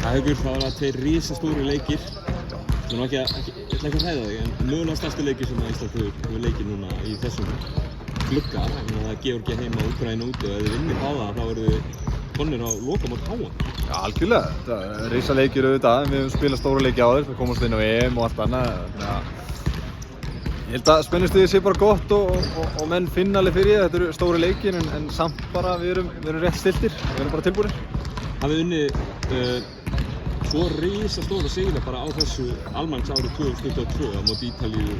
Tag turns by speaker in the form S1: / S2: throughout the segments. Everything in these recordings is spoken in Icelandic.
S1: Haukur, það var tveir risastórir leikir. Ég ætla ekki að hræða þig, en mögulega stærstu leikir sem Ísland hefur leikið núna í þessum glugga. Það er Georgía heima og Úkraína úti og ef þið vinnir báða þá verður þið komnir á lokamót HM.
S2: Já, algjörlega. Þetta er risaleikir auðvitað, en við höfum spilað stóra leiki áður, við komumst inn á EM og allt annað. Ég held að spennustigið sé bara gott og menn finna alveg fyrir því. Þetta eru stóri leikir en samt bara við erum rétt stiltir, við erum bara tilbúinir.
S1: Hafið unnið svo risastóra sigra bara á þessu almanaksári 2022 á móti Ítalíu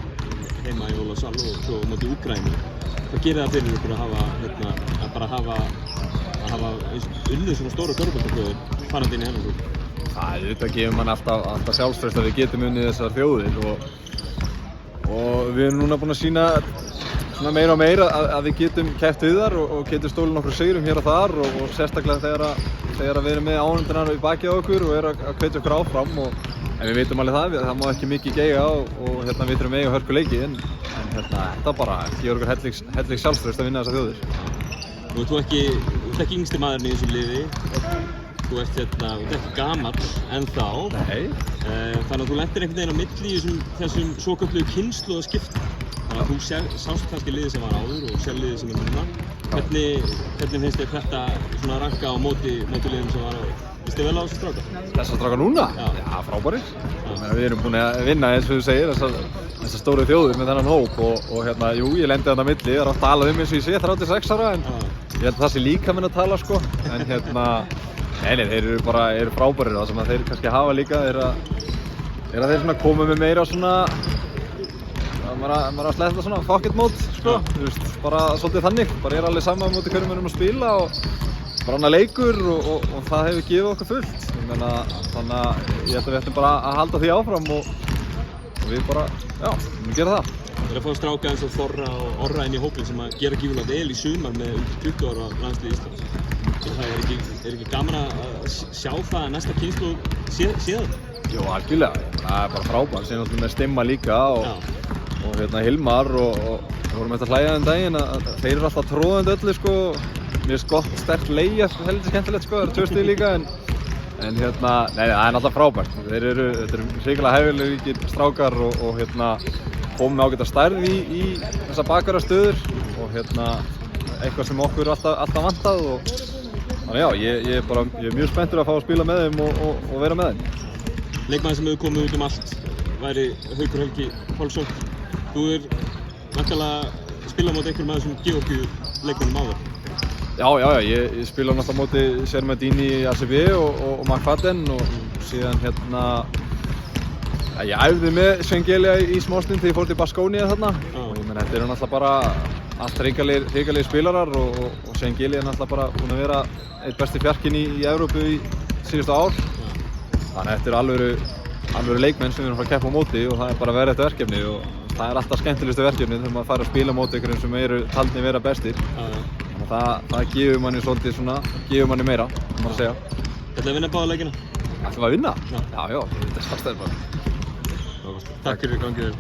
S1: heima í Ólafsvík og svo á móti Úkraínu. Hvað gerir það fyrir ykkur að hafa unnið svona stóra körfuboltaþjóðir farandi inn í hennar klúbb?
S2: Þetta gefur mann alltaf sjálfstraust að við getum unnið þessar þjóðir og við erum núna búin að sýna svona meira og meira að við getum keppt við þar og getum stólið nokkrum sigrum hér og þar og sérstaklega þegar við erum með ánundunar í bakið á okkur og að hvetja okkur áfram en við vitum alveg það má ekki mikið geiga og við þurfum eiga hörku leiki en þetta bara gefur okkur helling sjálfstraust að vinna þessar þjóðir.
S1: Nú ert þú ekki yngsti maðurinn í þessu liði. Þú ert ekki gamall ennþá.
S2: Nei.
S1: Þannig að þú lentir einhvern veginn á milli í þessum svokölluðu kynslóðaskiptum. Þannig að þú sást kannski liðið sem var áður og sér liðið sem er núna. Hvernig finnst þér þetta svona ranka á móti liðum sem var áður? Finnst þér vel á þessu stráka?
S2: Þessa stráka núna? Já, frábærir. Við erum búin að vinna eins og þú segir þessar stóru þjóðir með þennan hóp og jú, ég lendi þarna á milli. Það er oft talað eins og ég sé 36 ára en ég held að það sé líka minn að tala sko. En nei, þeir eru frábærir. Það sem þeir kannski hafa líka er að þeir svona koma með meira svona maður að sletta svona fuck it mode sko. Þú veist, bara svolítið þannig. Bara er alveg saman móti hverjum við erum að spila og bara annar leikur og það hefur gefið okkur fullt. Þannig að ég held að við ættum bara að halda því áfram og við bara, við munum gera það.
S1: Það er að fá stráka eins og Þorra og Orra inn í hópinn sem að gera gífurlega vel í sumar með 20 ára landslið Íslands. Það er ekki gaman að sjá það að næsta kynslóð sé það?
S2: Jú, algjörlega. Það er bara frábært. Sér náttúrulega með Stimma líka og Hilmar og við vorum eftir að hlæja daginn að þeir eru alltaf tróðandi öllu sko. Mér finnst gott, sterkt leigja, heldur skemmtilegt sko, það eru 2 stig líka en nei, það er náttúrulega frábært. Þetta eru hrikalega hæfilegir strákar og komum með ágæta stærð í þessa bakarastöður og eitthvað sem okkur er alltaf vantað og þannig já, ég er mjög spenntur að fá að spila með þeim og vera með þeim.
S1: Leikmaður sem hefur komið út allt væri Haukur Helgi Pálsson. Þú væntanlega spila móti einhverjum af þessum Georgíu leikmönnum áður.
S2: Já, ég spila náttúrulega móti Sermadini í ACB og McFadden og síðan ég æfði með Svengelia í smástund þegar ég fór til Baskonia þarna og ég meina þetta eru náttúrulega bara allt hrikalegir spilarar og Svengelia er náttúrulega bara búin að vera eitt besti fjarkinn í Evrópu í síðustu ár. Þannig að þetta eru alvöru leikmenn sem við erum að fara að keppa á móti og það er bara verið þetta verkefni og það er alltaf skemmtilegustu verkefni þegar maður fær að spila á móti einhverjum sem eru taldir vera bestir. Það gefur manni svolítið svona, gefur manni meira, maður að segja.
S1: Ætlaðu að vinna báða leikina?
S2: Ætlum við að vinna? Já, þetta er starfstæður bara.
S1: Takk fyrir gangið.